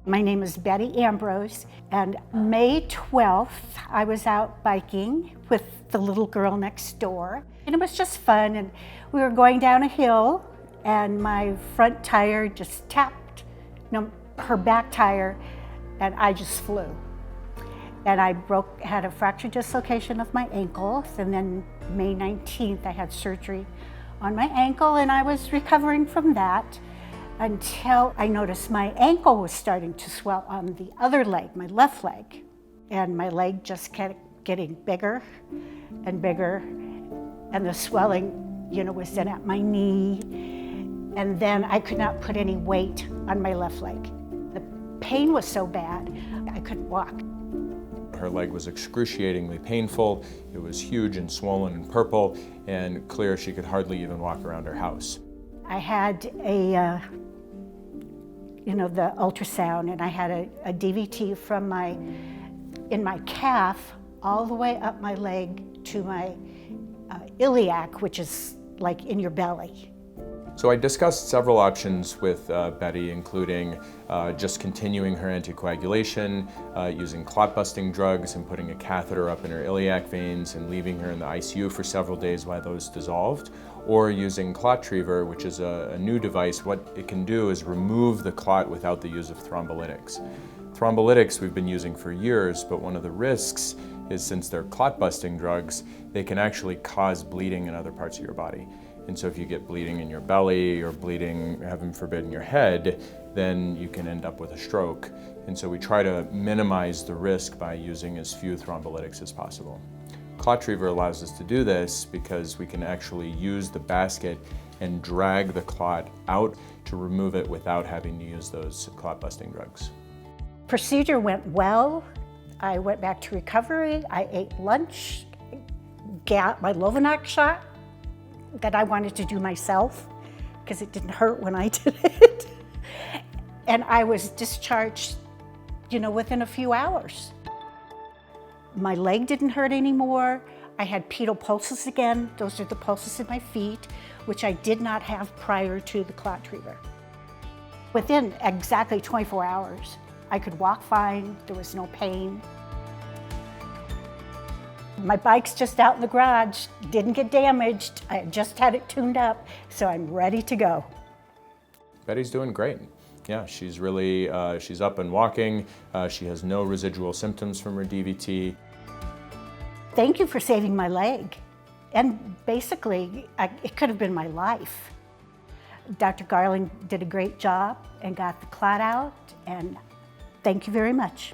My name is Betty Ambrose, and May 12th, I was out biking with the little girl next door, and it was just fun, and we were going down a hill, and my front tire just tapped, her back tire, and I just flew. And I had a fracture dislocation of my ankle, and then May 19th, I had surgery on my ankle, and I was recovering from that until I noticed my ankle was starting to swell on the other leg, my left leg. And my leg just kept getting bigger and bigger, and the swelling, was then at my knee. And then I could not put any weight on my left leg. The pain was so bad, I couldn't walk. Her leg was excruciatingly painful. It was huge and swollen and purple, and clear she could hardly even walk around her house. I had the ultrasound, and I had a DVT from in my calf all the way up my leg to my iliac, which is like in your belly. So I discussed several options with Betty, including just continuing her anticoagulation, using clot-busting drugs and putting a catheter up in her iliac veins and leaving her in the ICU for several days while those dissolved, or using ClotTriever, which is a new device. What it can do is remove the clot without the use of thrombolytics. Thrombolytics we've been using for years, but one of the risks is, since they're clot-busting drugs, they can actually cause bleeding in other parts of your body. And so if you get bleeding in your belly or bleeding, heaven forbid, in your head, then you can end up with a stroke. And so we try to minimize the risk by using as few thrombolytics as possible. ClotTriever allows us to do this because we can actually use the basket and drag the clot out to remove it without having to use those clot-busting drugs. Procedure went well. I went back to recovery. I ate lunch, got my Lovenox shot that I wanted to do myself because it didn't hurt when I did it. And I was discharged, within a few hours. My leg didn't hurt anymore. I had pedal pulses again. Those are the pulses in my feet, which I did not have prior to the ClotTriever. Within exactly 24 hours, I could walk fine. There was no pain. My bike's just out in the garage, didn't get damaged. I just had it tuned up, so I'm ready to go. Betty's doing great. Yeah, she's really, she's up and walking. She has no residual symptoms from her DVT. Thank you for saving my leg. And basically, it could have been my life. Dr. Garland did a great job and got the clot out, and thank you very much.